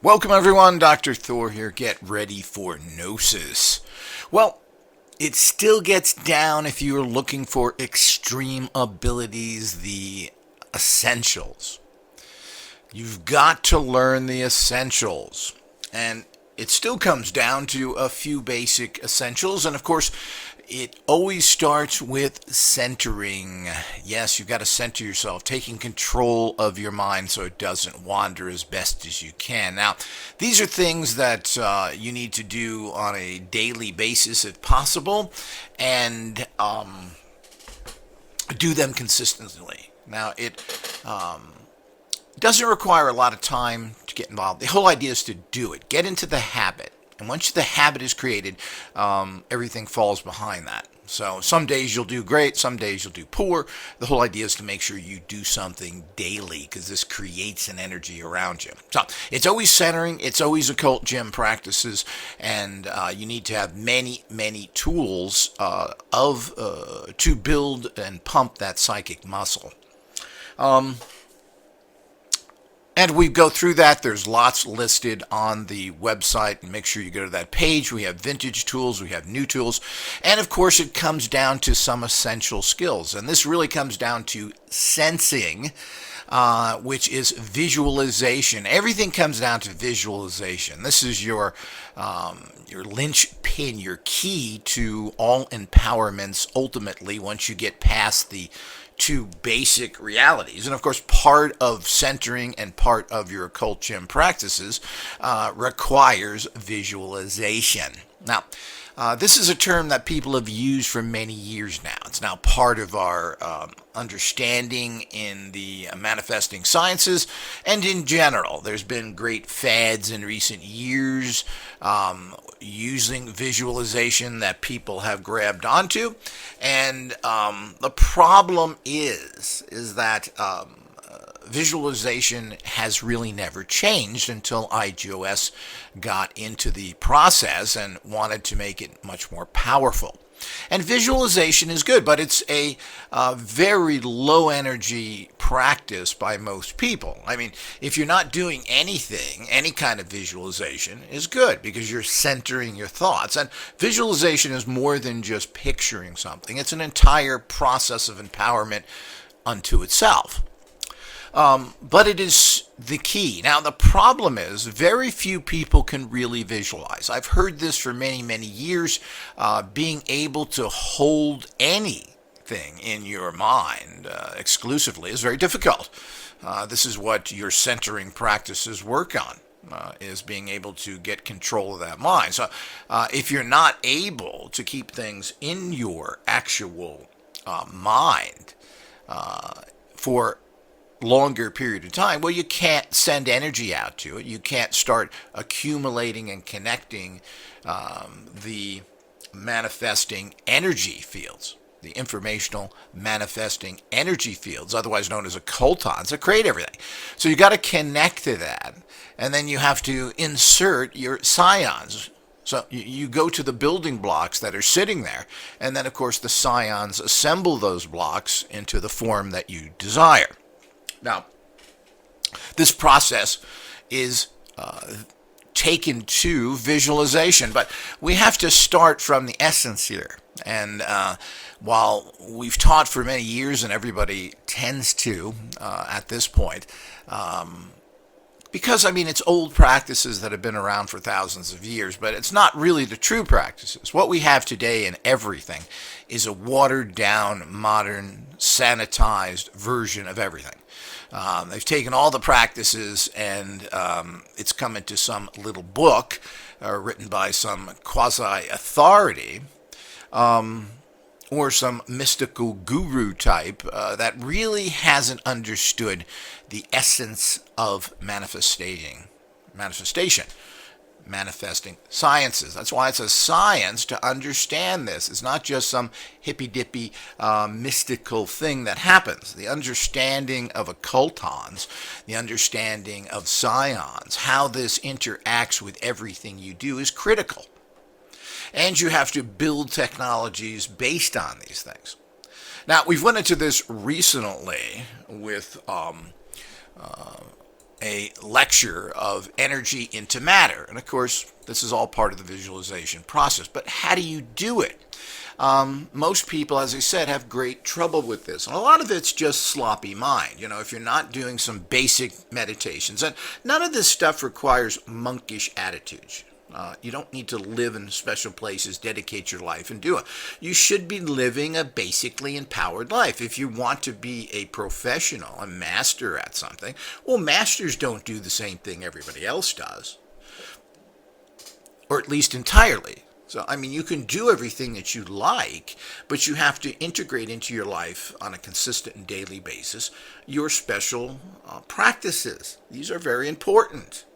Welcome everyone, Dr. Thor here. Get ready for Gnosis. Well, it still gets down if you're looking for extreme abilities, the essentials. You've got to learn the essentials. And it still comes down to a few basic essentials. And of course, it always starts with centering. Yes, you've got to center yourself, taking control of your mind so it doesn't wander as best as you can. Now, these are things that you need to do on a daily basis if possible, and do them consistently. Now, it doesn't require a lot of time to get involved. The whole idea is to do it. Get into the habit. And once the habit is created, everything falls behind that. So some days you'll do great, some days you'll do poor. The whole idea is to make sure you do something daily because this creates an energy around you. So it's always centering, it's always occult gym practices, and you need to have many tools to build and pump that psychic muscle. And we go through that. There's lots listed on the website. And make sure you go to that page. We have vintage tools. We have new tools. And of course, it comes down to some essential skills. And this really comes down to sensing, which is visualization. Everything comes down to visualization. This is your linchpin, your key to all empowerments ultimately once you get past the two basic realities. And of course, part of centering and part of your occult gym practices requires visualization. Now, this is a term that people have used for many years now. It's now part of our understanding in the manifesting sciences and in general. There's been great fads in recent years using visualization that people have grabbed onto. And the problem is that visualization has really never changed until IGOS got into the process and wanted to make it much more powerful. And visualization is good, but it's a very low energy practice by most people. I mean, if you're not doing anything, any kind of visualization is good because you're centering your thoughts. And visualization is more than just picturing something. It's an entire process of empowerment unto itself. But it is the key. Now, the problem is very few people can really visualize. I've heard this for many years. Being able to hold anything in your mind exclusively is very difficult. This is what your centering practices work on. Is being able to get control of that mind. So if you're not able to keep things in your actual mind for longer period of time, well, you can't send energy out to it. You can't start accumulating and connecting the manifesting energy fields, the informational manifesting energy fields, otherwise known as occultons, that create everything. So you got to connect to that, and then you have to insert your scions. So you go to the building blocks that are sitting there, and then of course the scions assemble those blocks into the form that you desire. Now, this process is taken to visualization, but we have to start from the essence here. And while we've taught for many years, and everybody tends to at this point, because, I mean, it's old practices that have been around for thousands of years, but it's not really the true practices. What we have today in everything is a watered-down, modern, sanitized version of everything. They've taken all the practices and it's come into some little book written by some quasi-authority or some mystical guru type that really hasn't understood the essence of manifestation. Manifesting sciences. That's why it's a science to understand this. It's not just some hippy-dippy mystical thing that happens. The understanding of occultons, the understanding of scions, how this interacts with everything you do is critical. And you have to build technologies based on these things. Now, we've went into this recently with a lecture of energy into matter. And of course, this is all part of the visualization process. But how do you do it? Most people, as I said, have great trouble with this. And a lot of it's just sloppy mind. You know, if you're not doing some basic meditations, and none of this stuff requires monkish attitudes. You don't need to live in special places, dedicate your life, and do it. You should be living a basically empowered life. If you want to be a professional, a master at something, well, masters don't do the same thing everybody else does, or at least entirely. So, I mean, you can do everything that you like, but you have to integrate into your life on a consistent and daily basis your special practices. These are very important.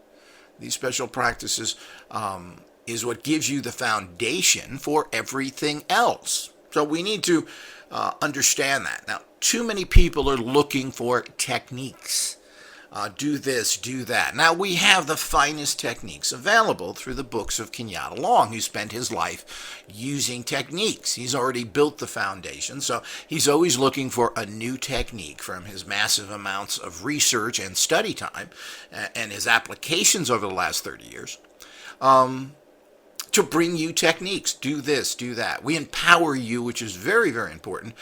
These special practices is what gives you the foundation for everything else. So we need to understand that. Now, too many people are looking for techniques. Do this, do that. Now, we have the finest techniques available through the books of Kenyatta Long, who spent his life using techniques. He's already built the foundation, so he's always looking for a new technique from his massive amounts of research and study time and his applications over the last 30 years. To bring you techniques. Do this, do that. We empower you, which is very, very important,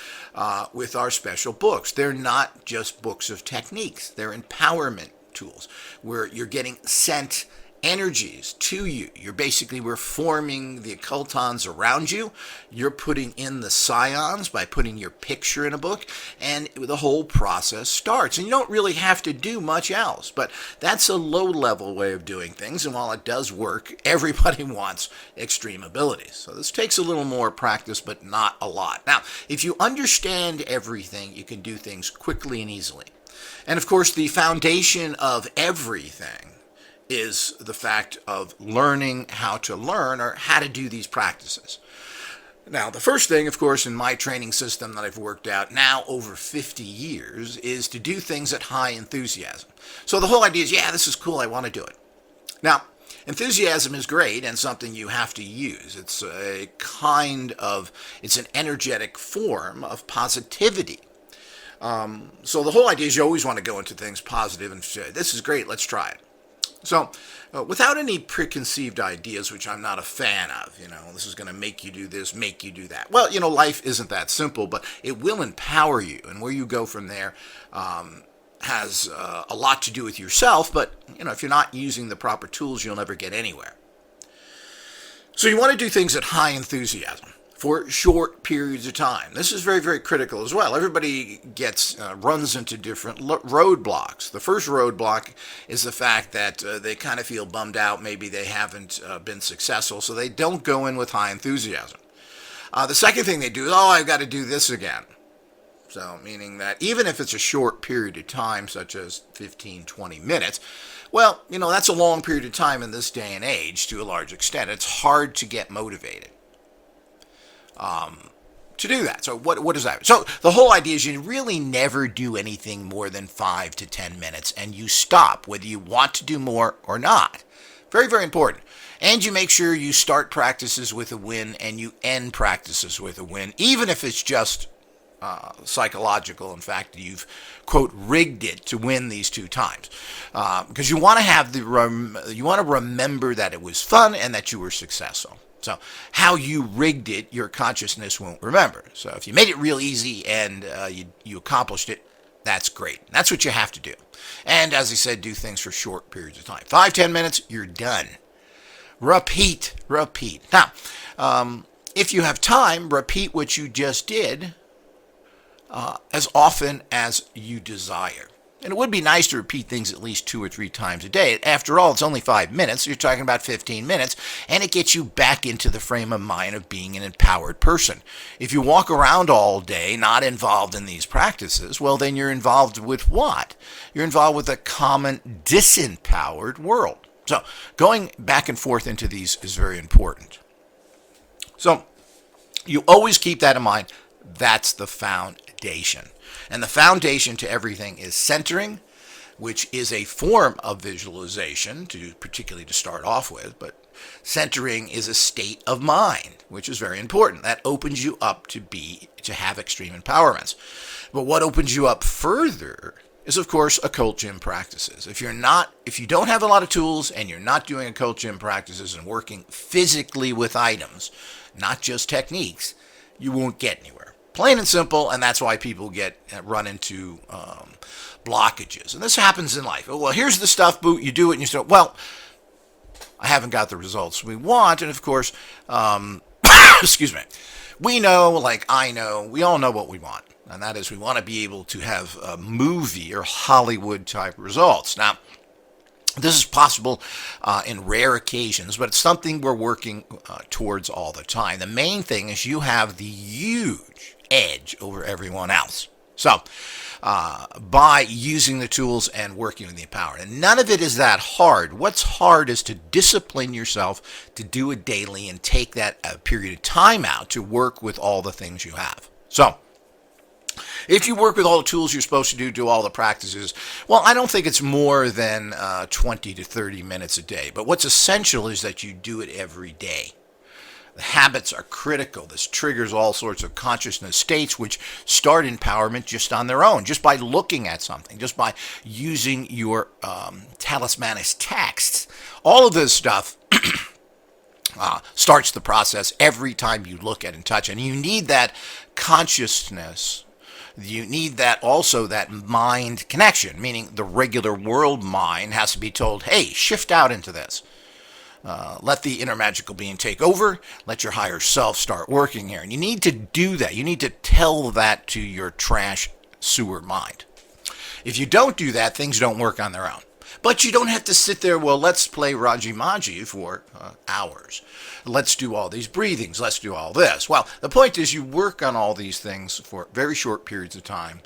with our special books. They're not just books of techniques. They're empowerment tools where you're getting sent energies to you. We're forming the occultons around you. You're putting in the scions by putting your picture in a book, and the whole process starts. And you don't really have to do much else, but that's a low-level way of doing things, and while it does work, everybody wants extreme abilities. So this takes a little more practice, but not a lot. Now, if you understand everything, you can do things quickly and easily. And of course, the foundation of everything is the fact of learning how to learn or how to do these practices. Now, the first thing, of course, in my training system that I've worked out now over 50 years is to do things at high enthusiasm. So the whole idea is, yeah, this is cool, I want to do it. Now, enthusiasm is great and something you have to use. It's it's an energetic form of positivity. So the whole idea is you always want to go into things positive and say, this is great, let's try it. So, without any preconceived ideas, which I'm not a fan of, this is going to make you do this, make you do that. Well, life isn't that simple, but it will empower you, and where you go from there has a lot to do with yourself, but, if you're not using the proper tools, you'll never get anywhere. So you want to do things at high enthusiasm for short periods of time. This is very, very critical as well. Everybody runs into different roadblocks. The first roadblock is the fact that they kind of feel bummed out. Maybe they haven't been successful, so they don't go in with high enthusiasm. The second thing they do is, I've got to do this again. So meaning that even if it's a short period of time, such as 15, 20 minutes, well, that's a long period of time in this day and age to a large extent. It's hard to get motivated to do that. So what does that mean? So the whole idea is you really never do anything more than 5 to 10 minutes, and you stop whether you want to do more or not. Very, very important. And you make sure you start practices with a win and you end practices with a win, even if it's just psychological. In fact, you've, quote, rigged it to win these 2 times. Because you want to have you want to remember that it was fun and that you were successful. So how you rigged it, your consciousness won't remember. So if you made it real easy and you accomplished it, that's great. That's what you have to do. And as I said, do things for short periods of time. 5, 10 minutes, you're done. Repeat. Now, if you have time, repeat what you just did as often as you desire. And it would be nice to repeat things at least 2 or 3 times a day. After all, it's only 5 minutes. You're talking about 15 minutes, and it gets you back into the frame of mind of being an empowered person. If you walk around all day not involved in these practices, well, then you're involved with what? You're involved with a common disempowered world. So going back and forth into these is very important. So you always keep that in mind. That's the foundation. And the foundation to everything is centering, which is a form of visualization, particularly to start off with. But centering is a state of mind, which is very important. That opens you up to have extreme empowerments. But what opens you up further is, of course, occult gym practices. If you don't have a lot of tools and you're not doing occult gym practices and working physically with items, not just techniques, you won't get anywhere. Plain and simple, and that's why people run into blockages. And this happens in life. Well, here's the stuff, boot. You do it, and you say, well, I haven't got the results we want. And of course, excuse me, we know, like I know, we all know what we want. And that is we want to be able to have movie or Hollywood type results. Now, this is possible in rare occasions, but it's something we're working towards all the time. The main thing is you have the huge edge over everyone else. So, by using the tools and working with the empowered. And none of it is that hard. What's hard is to discipline yourself to do it daily and take that period of time out to work with all the things you have. So, if you work with all the tools you're supposed to do all the practices, well, I don't think it's more than 20 to 30 minutes a day. But what's essential is that you do it every day. The habits are critical. This triggers all sorts of consciousness states which start empowerment just on their own, just by looking at something, just by using your talismanic texts. All of this stuff starts the process every time you look at and touch. And you need that consciousness. You need that mind connection, meaning the regular world mind has to be told, hey, shift out into this. Let the inner magical being take over. Let your higher self start working here. And you need to do that. You need to tell that to your trash sewer mind. If you don't do that, things don't work on their own. But you don't have to sit there, well, let's play Raji Maji for hours. Let's do all these breathings. Let's do all this. Well, the point is you work on all these things for very short periods of time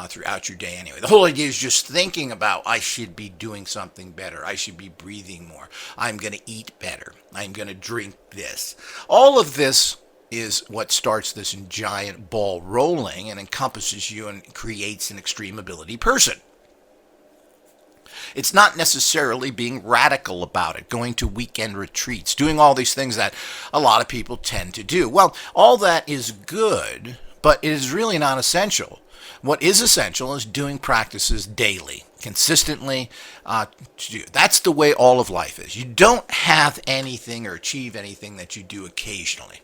throughout your day anyway. The whole idea is just thinking about, I should be doing something better. I should be breathing more. I'm going to eat better. I'm going to drink this. All of this is what starts this giant ball rolling and encompasses you and creates an extreme ability person. It's not necessarily being radical about it, going to weekend retreats, doing all these things that a lot of people tend to do. Well, all that is good, but it is really not essential. What is essential is doing practices daily, consistently to do. That's the way all of life is. You don't have anything or achieve anything that you do occasionally.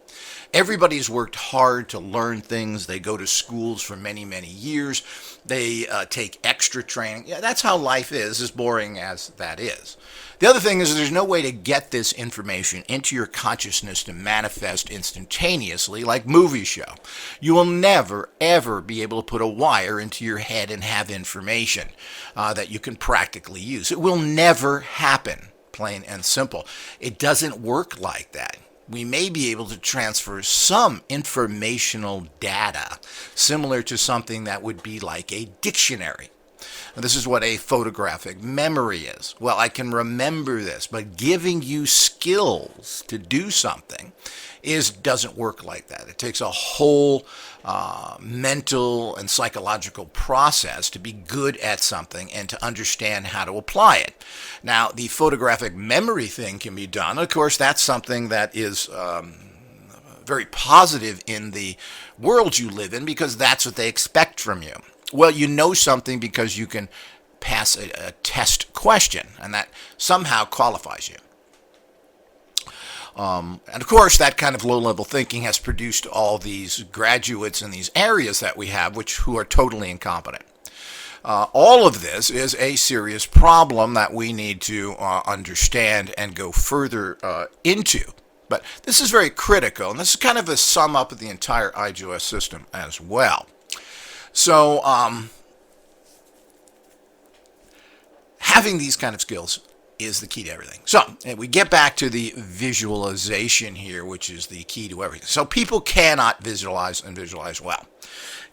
Everybody's worked hard to learn things. They go to schools for many, many years. They take extra training. Yeah, that's how life is, as boring as that is. The other thing is there's no way to get this information into your consciousness to manifest instantaneously like movies show. You will never, ever be able to put a wire into your head and have information that you can practically use. It will never happen, plain and simple. It doesn't work like that. We may be able to transfer some informational data similar to something that would be like a dictionary. And this is what a photographic memory is. Well, I can remember this, but giving you skills to do something doesn't work like that. It takes a whole mental and psychological process to be good at something and to understand how to apply it. Now, the photographic memory thing can be done. Of course, that's something that is very positive in the world you live in because that's what they expect from you. Well, you know something because you can pass a test question, and that somehow qualifies you. And of course, that kind of low-level thinking has produced all these graduates in these areas that we have, who are totally incompetent. All of this is a serious problem that we need to understand and go further into. But this is very critical, and this is kind of a sum up of the entire IGOS system as well. So, having these kind of skills is the key to everything. So, and we get back to the visualization here, which is the key to everything. So, people cannot visualize and visualize well.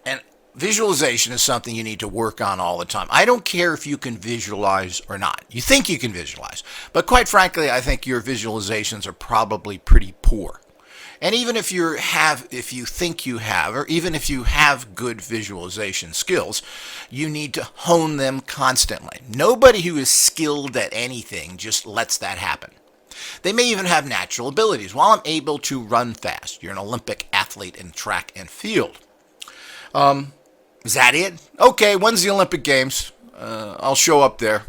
And visualization is something you need to work on all the time. I don't care if you can visualize or not. You think you can visualize. But quite frankly, I think your visualizations are probably pretty poor. And even if you think you have, or even if you have good visualization skills, you need to hone them constantly. Nobody who is skilled at anything just lets that happen. They may even have natural abilities. While I'm able to run fast, you're an Olympic athlete in track and field. Is that it? Okay, when's the Olympic Games? I'll show up there.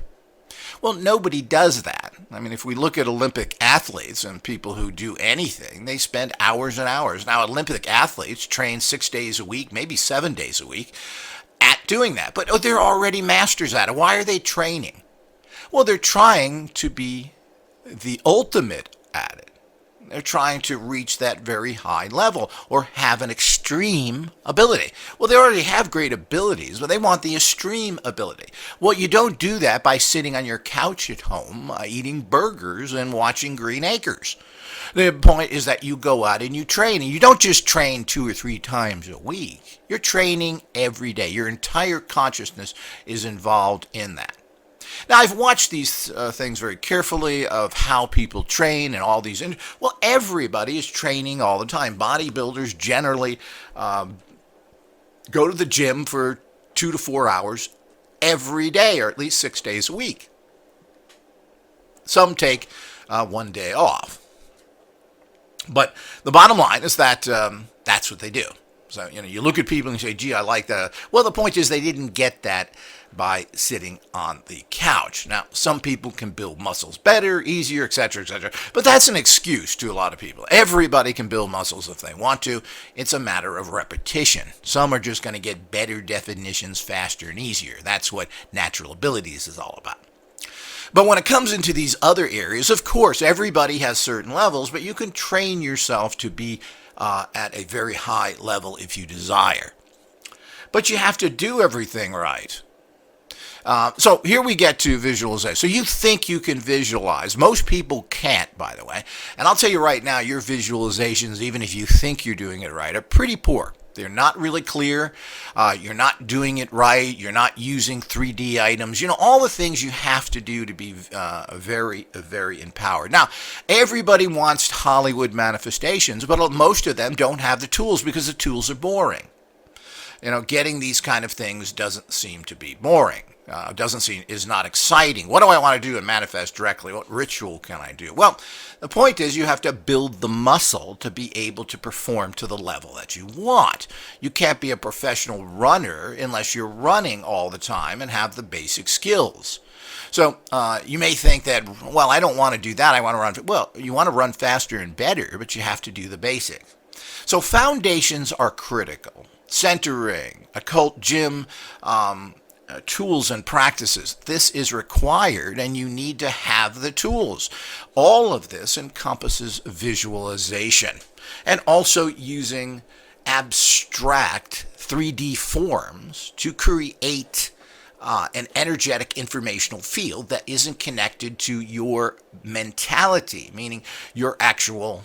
Well, nobody does that. I mean, if we look at Olympic athletes and people who do anything, they spend hours and hours. Now, Olympic athletes train 6 days a week, maybe 7 days a week at doing that. But they're already masters at it. Why are they training? Well, they're trying to be the ultimate at it. They're trying to reach that very high level or have an extreme ability. Well, they already have great abilities, but they want the extreme ability. Well, you don't do that by sitting on your couch at home, eating burgers and watching Green Acres. The point is that you go out and you train, and you don't just train 2 or 3 times a week. You're training every day. Your entire consciousness is involved in that. Now, I've watched these things very carefully of how people train and all these. Well, everybody is training all the time. Bodybuilders generally go to the gym for 2 to 4 hours every day, or at least 6 days a week. Some take 1 day off. But the bottom line is that that's what they do. So, you look at people and you say, gee, I like that. Well, the point is they didn't get that by sitting on the couch. Now, some people can build muscles better, easier, etc., etc. But that's an excuse to a lot of people. Everybody can build muscles if they want to. It's a matter of repetition. Some are just going to get better definitions faster and easier. That's what natural abilities is all about. But when it comes into these other areas, of course, everybody has certain levels, but you can train yourself to be at a very high level if you desire. But you have to do everything right. So here we get to visualization. So you think you can visualize. Most people can't, by the way. And I'll tell you right now, your visualizations, even if you think you're doing it right, are pretty poor. They're not really clear. You're not doing it right. You're not using 3D items. All the things you have to do to be very, very empowered. Now, everybody wants Hollywood manifestations, but most of them don't have the tools because the tools are boring. Getting these kind of things doesn't seem to be boring. Is not exciting. What do I want to do and manifest directly? What ritual can I do? Well, the point is you have to build the muscle to be able to perform to the level that you want. You can't be a professional runner unless you're running all the time and have the basic skills. So you may think that, well, I don't want to do that. I want to run. Well, you want to run faster and better, but you have to do the basics. So foundations are critical. Centering, occult gym, tools and practices. This is required, and you need to have the tools. All of this encompasses visualization and also using abstract 3D forms to create an energetic informational field that isn't connected to your mentality, meaning your actual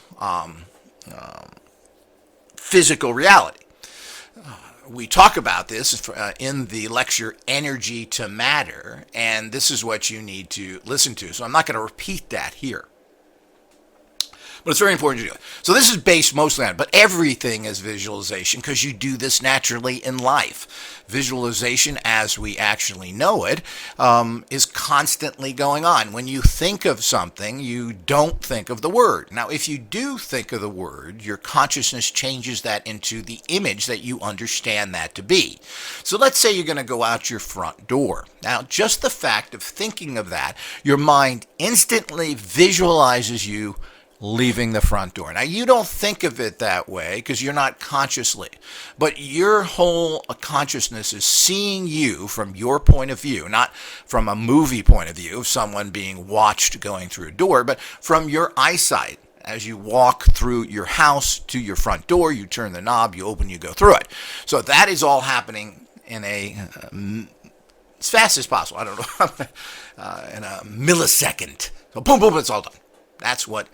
physical reality. We talk about this in the lecture Energy to Matter, and this is what you need to listen to. So I'm not going to repeat that here. But it's very important to do it. So this is based mostly on it, but everything is visualization because you do this naturally in life. Visualization, as we actually know it, is constantly going on. When you think of something, you don't think of the word. Now, if you do think of the word, your consciousness changes that into the image that you understand that to be. So let's say you're going to go out your front door. Now, just the fact of thinking of that, your mind instantly visualizes you leaving the front door. Now, you don't think of it that way because you're not consciously, but your whole consciousness is seeing you from your point of view, not from a movie point of view of someone being watched going through a door, but from your eyesight. As you walk through your house to your front door, you turn the knob, you open, you go through it. So that is all happening in as fast as possible. I don't know, in a millisecond. So boom, boom, it's all done. That's what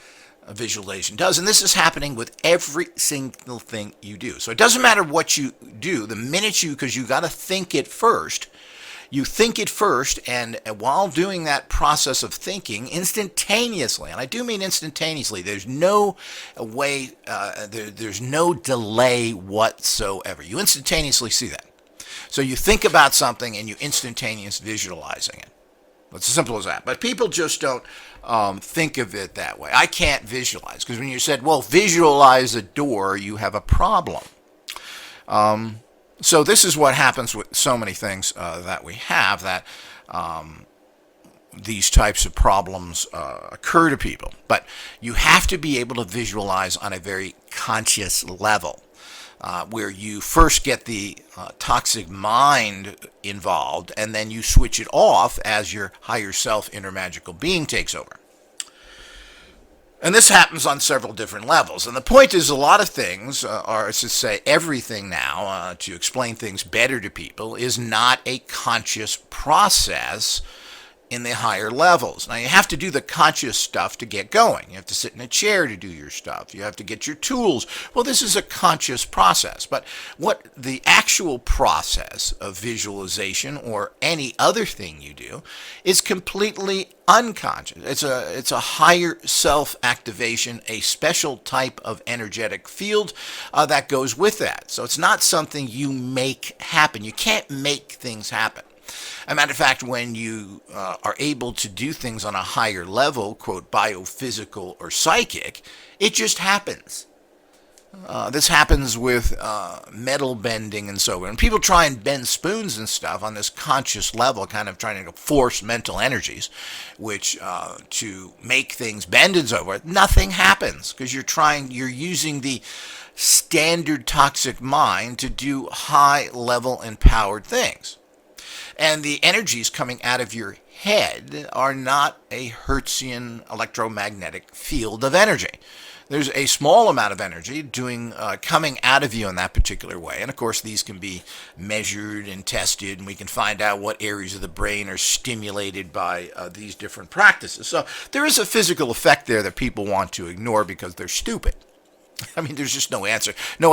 a visualization does, and this is happening with every single thing you do. So it doesn't matter what you do, the minute because you got to think it first. You think it first, and while doing that process of thinking instantaneously, and I do mean instantaneously, there's no way, there's no delay whatsoever. You instantaneously see that. So you think about something and you instantaneously visualizing it. It's as simple as that. But people just don't think of it that way. I can't visualize, because when you said, well, visualize a door, you have a problem. So this is what happens with so many things that we have, that these types of problems occur to people. But you have to be able to visualize on a very conscious level, where you first get the toxic mind involved, and then you switch it off as your higher self, inner magical being takes over. And this happens on several different levels. And the point is, a lot of things, or to say everything now, to explain things better to people, is not a conscious process in the higher levels. Now, you have to do the conscious stuff to get going. You have to sit in a chair to do your stuff. You have to get your tools. Well, this is a conscious process. But what the actual process of visualization or any other thing you do is completely unconscious. It's a higher self-activation, a special type of energetic field that goes with that. So it's not something you make happen. You can't make things happen. As a matter of fact, when you are able to do things on a higher level, quote, biophysical or psychic, it just happens. This happens with metal bending and so on. And people try and bend spoons and stuff on this conscious level, kind of trying to force mental energies, which to make things bend and so forth. Nothing happens because you're using the standard toxic mind to do high level empowered things. And the energies coming out of your head are not a Hertzian electromagnetic field of energy. There's a small amount of energy coming out of you in that particular way. And of course, these can be measured and tested, and we can find out what areas of the brain are stimulated by these different practices. So there is a physical effect there that people want to ignore because they're stupid. I mean, there's just no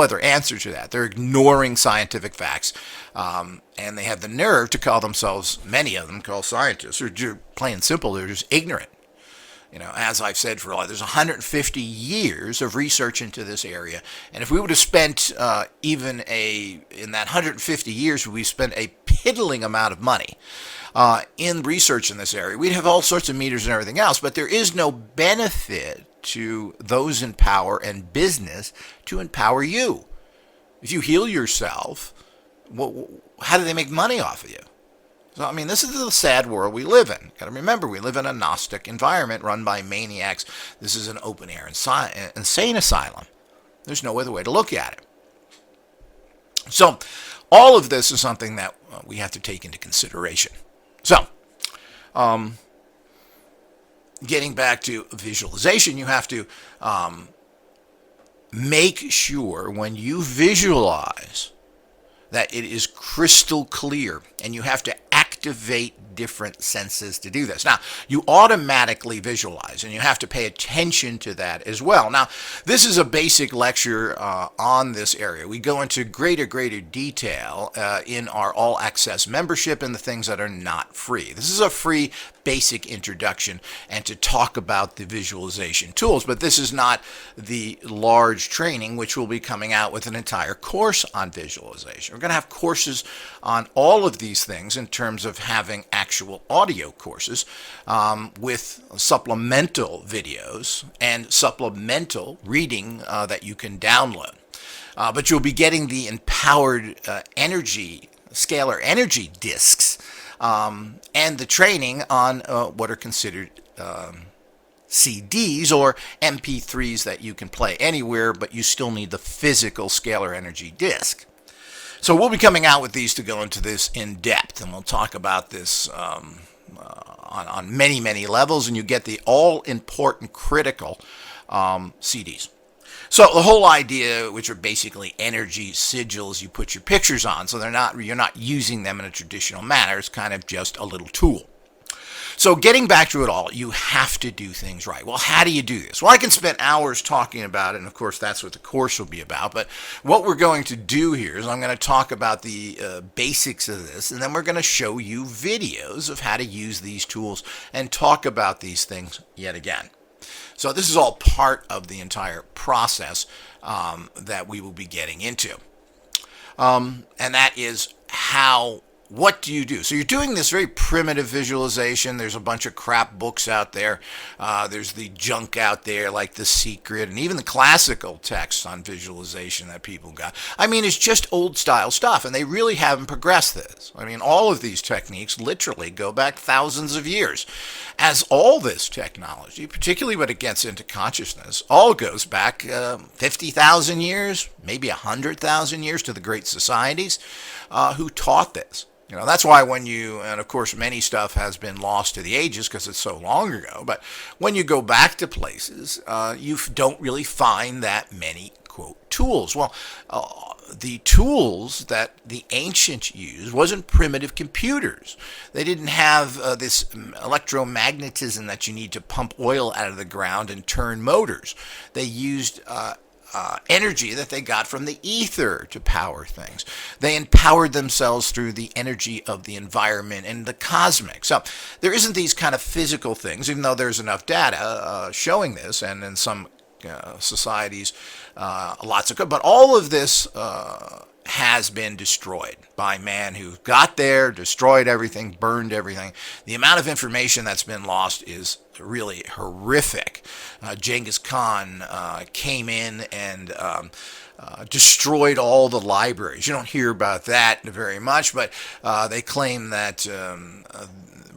other answer to that. They're ignoring scientific facts, and they have the nerve to call themselves, many of them call scientists, or plain and simple, they're just ignorant. You know, as I've said for a while, there's 150 years of research into this area, and if we would have spent in that 150 years, we spent a piddling amount of money in research in this area, we'd have all sorts of meters and everything else, but there is no benefit to those in power and business to empower you. If you heal yourself, how do they make money off of you? So, I mean, this is the sad world we live in. Got to remember, we live in a Gnostic environment run by maniacs. This is an open-air insane asylum. There's no other way to look at it. So, all of this is something that we have to take into consideration. So, getting back to visualization, you have to make sure when you visualize that it is crystal clear, and you have to activate different senses to do this. Now, you automatically visualize, and you have to pay attention to that as well. Now, this is a basic lecture on this area. We go into greater detail in our all-access membership and the things that are not free. This is a free basic introduction and to talk about the visualization tools, but this is not the large training which will be coming out with an entire course on visualization. We're going to have courses on all of these things in terms of having actual audio courses with supplemental videos and supplemental reading that you can download. But you'll be getting the empowered scalar energy discs and the training on what are considered CDs or MP3s that you can play anywhere, but you still need the physical scalar energy disc. So we'll be coming out with these to go into this in depth, and we'll talk about this on many levels, and you get the all-important critical CDs. So the whole idea, which are basically energy sigils you put your pictures on, so you're not using them in a traditional manner. It's kind of just a little tool. So getting back to it all, you have to do things right. Well, how do you do this? Well, I can spend hours talking about it, and of course that's what the course will be about. But what we're going to do here is I'm going to talk about the basics of this, and then we're going to show you videos of how to use these tools and talk about these things yet again. So this is all part of the entire process that we will be getting into. And that is how what do you do? So you're doing this very primitive visualization. There's a bunch of crap books out there. There's the junk out there like The Secret and even the classical texts on visualization that people got. I mean, it's just old style stuff, and they really haven't progressed this. I mean, all of these techniques literally go back thousands of years. As all this technology, particularly when it gets into consciousness, all goes back 50,000 years, maybe 100,000 years to the great societies who taught this. That's why and of course many stuff has been lost to the ages because it's so long ago, but when you go back to places, you don't really find that many, quote, tools. Well, the tools that the ancients used wasn't primitive computers. They didn't have this electromagnetism that you need to pump oil out of the ground and turn motors. They used energy that they got from the ether to power things. They empowered themselves through the energy of the environment and the cosmic. So there isn't these kind of physical things, even though there's enough data showing this, and in some societies, lots of good. But all of this has been destroyed by man who got there, destroyed everything, burned everything. The amount of information that's been lost is really horrific. Genghis Khan came in and destroyed all the libraries. You don't hear about that very much, but they claim that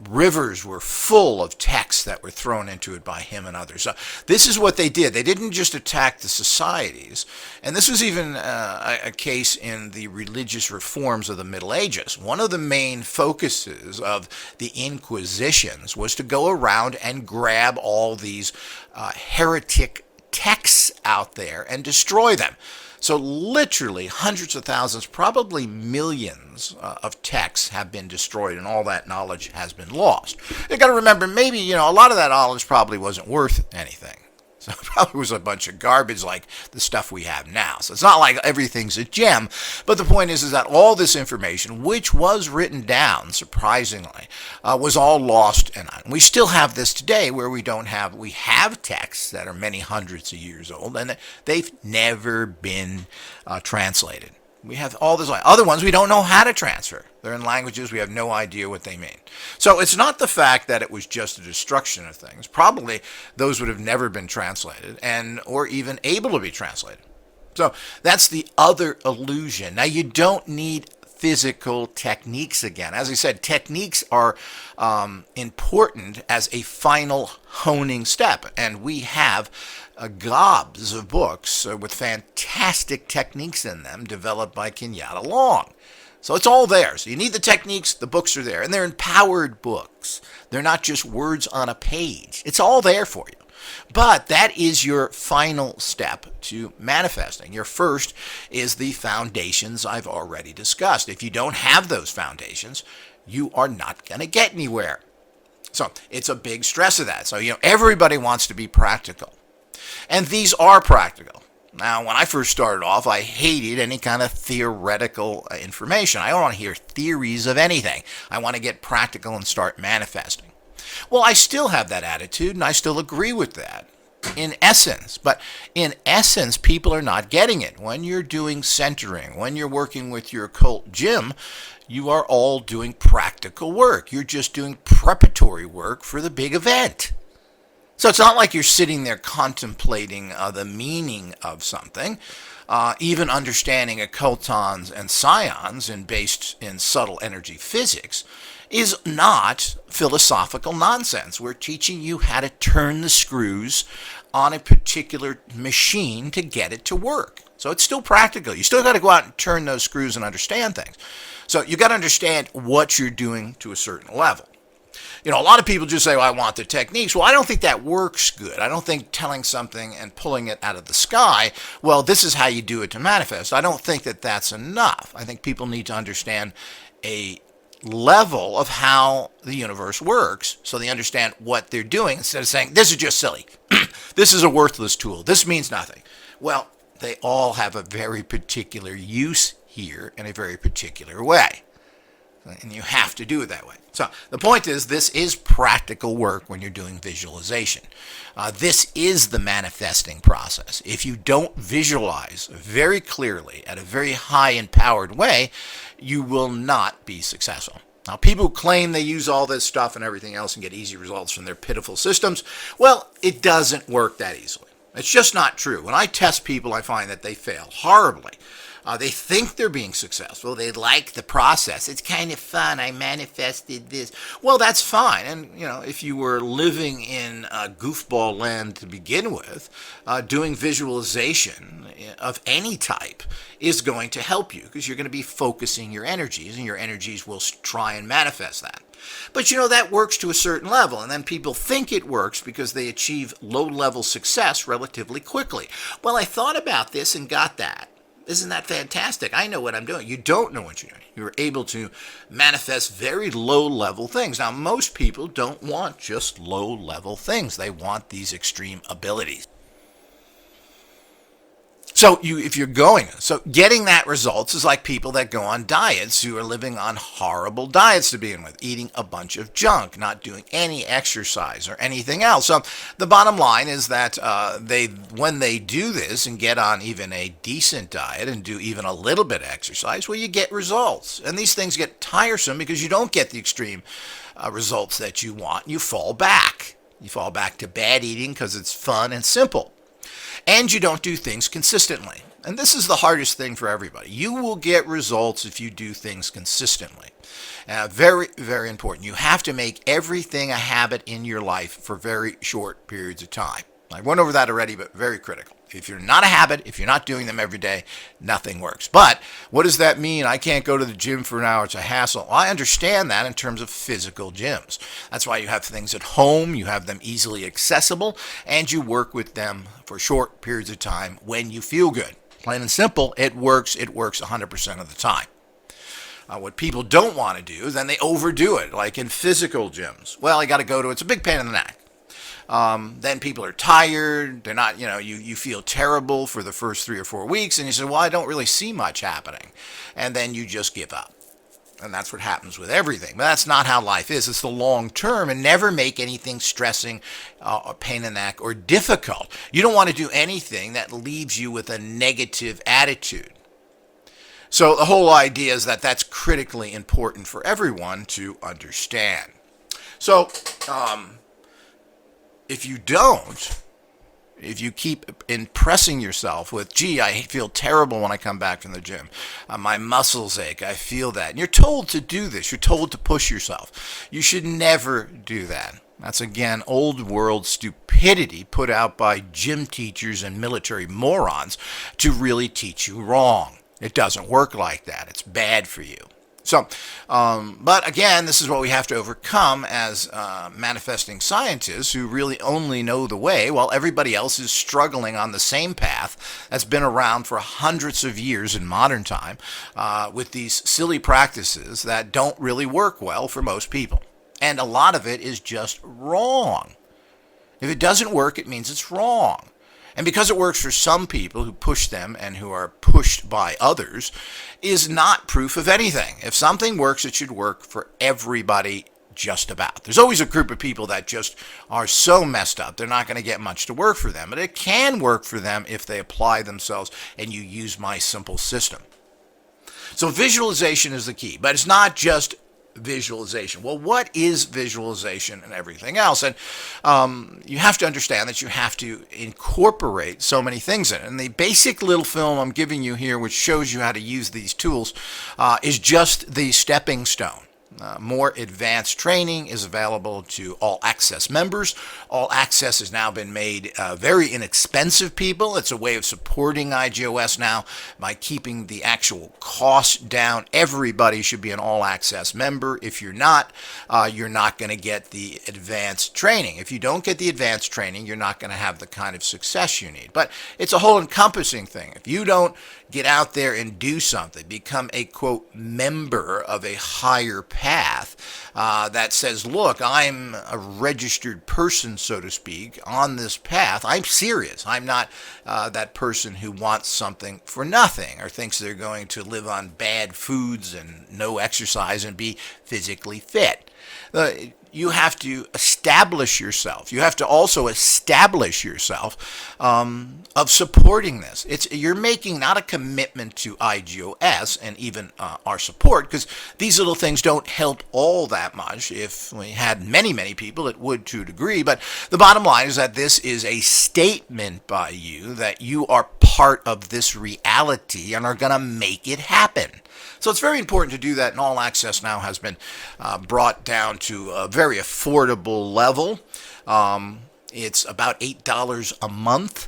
rivers were full of texts that were thrown into it by him and others. So this is what they did. They didn't just attack the societies, and this was even a case in the religious reforms of the Middle Ages. One of the main focuses of the Inquisitions was to go around and grab all these heretic texts out there and destroy them. So literally hundreds of thousands, probably millions of texts have been destroyed, and all that knowledge has been lost. You got to remember, maybe, a lot of that knowledge probably wasn't worth anything. So it probably was a bunch of garbage like the stuff we have now. So it's not like everything's a gem. But the point is that all this information, which was written down, surprisingly, was all lost. And we still have this today where we have texts that are many hundreds of years old, and they've never been translated. We have all this. Other ones we don't know how to transfer. They're in languages we have no idea what they mean. So it's not the fact that it was just a destruction of things. Probably those would have never been translated or even able to be translated. So that's the other illusion. Now you don't need physical techniques again. As I said, techniques are important as a final honing step, and we have gobs of books with fantastic techniques in them developed by Kenyatta Long. So it's all there. So you need the techniques, the books are there, and they're empowered books. They're not just words on a page. It's all there for you. But that is your final step to manifesting. Your first is the foundations I've already discussed. If you don't have those foundations, you are not going to get anywhere. So it's a big stress of that. So, everybody wants to be practical. And these are practical. Now, when I first started off, I hated any kind of theoretical information. I don't want to hear theories of anything. I want to get practical and start manifesting. Well, I still have that attitude, and I still agree with that in essence. But in essence, people are not getting it. When you're doing centering, when you're working with your occult gym, you are all doing practical work. You're just doing preparatory work for the big event. So it's not like you're sitting there contemplating the meaning of something. Even understanding occultons and psions and based in subtle energy physics is not philosophical nonsense. We're teaching you how to turn the screws on a particular machine to get it to work. So it's still practical. You still got to go out and turn those screws and understand things. So you got to understand what you're doing to a certain level. A lot of people just say, well, I want the techniques. Well, I don't think that works good. I don't think telling something and pulling it out of the sky, well, this is how you do it to manifest. I don't think that that's enough. I think people need to understand a level of how the universe works so they understand what they're doing instead of saying, this is just silly. This is a worthless tool. This means nothing. Well, they all have a very particular use here in a very particular way. And you have to do it that way. So the point is, this is practical work when you're doing visualization. This is the manifesting process. If you don't visualize very clearly at a very high empowered way, you will not be successful. Now, people claim they use all this stuff and everything else and get easy results from their pitiful systems. Well, it doesn't work that easily. It's just not true. When I test people, I find that they fail horribly. They think they're being successful. They like the process. It's kind of fun. I manifested this. Well, that's fine. And, if you were living in goofball land to begin with, doing visualization of any type is going to help you because you're going to be focusing your energies, and your energies will try and manifest that. But that works to a certain level, and then people think it works because they achieve low-level success relatively quickly. Well, I thought about this and got that. Isn't that fantastic? I know what I'm doing. You don't know what you're doing. You're able to manifest very low-level things. Now, most people don't want just low-level things. They want these extreme abilities. So getting that results is like people that go on diets who are living on horrible diets to begin with, eating a bunch of junk, not doing any exercise or anything else. So the bottom line is that when they do this and get on even a decent diet and do even a little bit of exercise, well, you get results. And these things get tiresome because you don't get the extreme results that you want. You fall back. You fall back to bad eating because it's fun and simple. And you don't do things consistently. And this is the hardest thing for everybody. You will get results if you do things consistently. Very, very important. You have to make everything a habit in your life for very short periods of time. I went over that already, but very critical. If you're not a habit, if you're not doing them every day, nothing works. But what does that mean? I can't go to the gym for an hour. It's a hassle. Well, I understand that in terms of physical gyms. That's why you have things at home. You have them easily accessible, and you work with them for short periods of time when you feel good. Plain and simple, it works. It works 100% of the time. What people don't want to do is then they overdo it, like in physical gyms. Well, I got to go to it. It's a big pain in the neck. Then people are tired. They're not, you feel terrible for the first 3 or 4 weeks. And you say, well, I don't really see much happening. And then you just give up. And that's what happens with everything. But that's not how life is. It's the long term, and never make anything stressing, or pain in the neck, or difficult. You don't want to do anything that leaves you with a negative attitude. So the whole idea is that that's critically important for everyone to understand. So, if you keep impressing yourself with, gee, I feel terrible when I come back from the gym. My muscles ache. I feel that. And you're told to do this. You're told to push yourself. You should never do that. That's, again, old world stupidity put out by gym teachers and military morons to really teach you wrong. It doesn't work like that. It's bad for you. So, but again, this is what we have to overcome as manifesting scientists who really only know the way, while everybody else is struggling on the same path that's been around for hundreds of years in modern time with these silly practices that don't really work well for most people. And a lot of it is just wrong. If it doesn't work, it means it's wrong. And because it works for some people who push them and who are pushed by others, is not proof of anything. If something works, it should work for everybody just about. There's always a group of people that just are so messed up, they're not going to get much to work for them. But it can work for them if they apply themselves and you use my simple system. So visualization is the key, but it's not just visualization. Well, what is visualization and everything else? And you have to understand that you have to incorporate so many things in it. And the basic little film I'm giving you here, which shows you how to use these tools, is just the stepping stone. More advanced training is available to All Access members. All Access has now been made very inexpensive, people. It's a way of supporting IGOS now by keeping the actual cost down. Everybody should be an All Access member. If you're not going to get the advanced training. If you don't get the advanced training, you're not going to have the kind of success you need. But it's a whole encompassing thing. If you don't get out there and do something, become a, quote, member of a higher path that says, look, I'm a registered person, so to speak, on this path. I'm serious. I'm not that person who wants something for nothing or thinks they're going to live on bad foods and no exercise and be physically fit. You have to establish yourself. You have to also establish yourself of supporting this. You're making not a commitment to IGOS and even our support, because these little things don't help all that much. If we had many people, it would to a degree. But the bottom line is that this is a statement by you that you are part of this reality and are going to make it happen. So it's very important to do that, and All Access now has been brought down to a very affordable level. It's about $8 a month.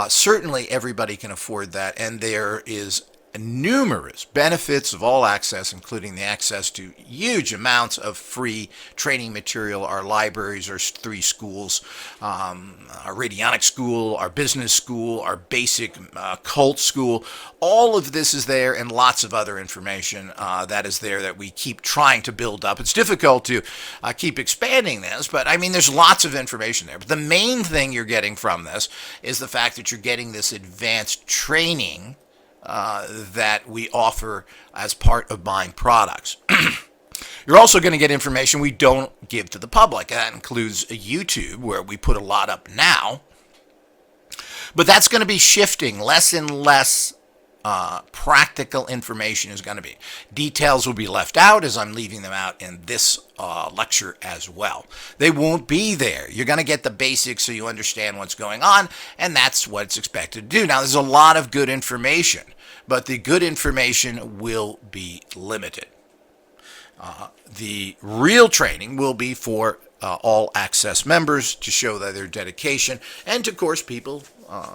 Certainly everybody can afford that, and there is numerous benefits of All Access, including the access to huge amounts of free training material. Our libraries, our 3 schools, our radionic school, our business school, our basic cult school. All of this is there, and lots of other information that is there that we keep trying to build up. It's difficult to keep expanding this, but I mean, there's lots of information there. But the main thing you're getting from this is the fact that you're getting this advanced training that we offer as part of buying products. You're also going to get information we don't give to the public. That includes YouTube, where we put a lot up now. But that's going to be shifting. Less and less practical information is going to be. Details will be left out, as I'm leaving them out in this lecture as well. They won't be there. You're going to get the basics so you understand what's going on, and that's what it's expected to do. Now, there's a lot of good information, but the good information will be limited. The real training will be for All Access members to show that their dedication, and of course people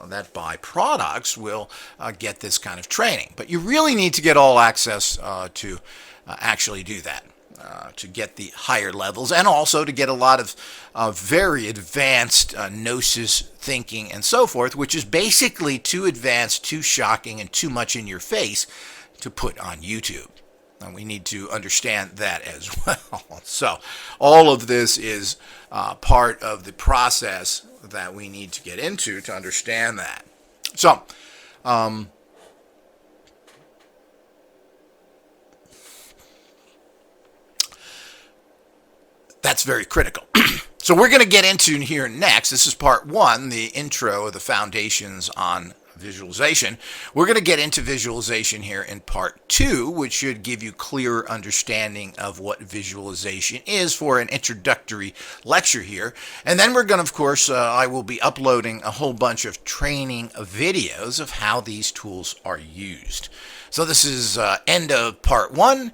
that buy products will get this kind of training. But you really need to get All Access to actually do that, to get the higher levels, and also to get a lot of very advanced gnosis thinking and so forth, which is basically too advanced, too shocking, and too much in your face to put on YouTube. And we need to understand that as well. So all of this is part of the process that we need to get into to understand that. So that's very critical. So we're going to get into here next. This is part 1, the intro of the foundations on visualization. We're going to get into visualization here in part 2, which should give you clearer understanding of what visualization is for an introductory lecture here. And then we're going to, of course, I will be uploading a whole bunch of training videos of how these tools are used. So this is end of part 1.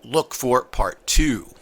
Look for part 2.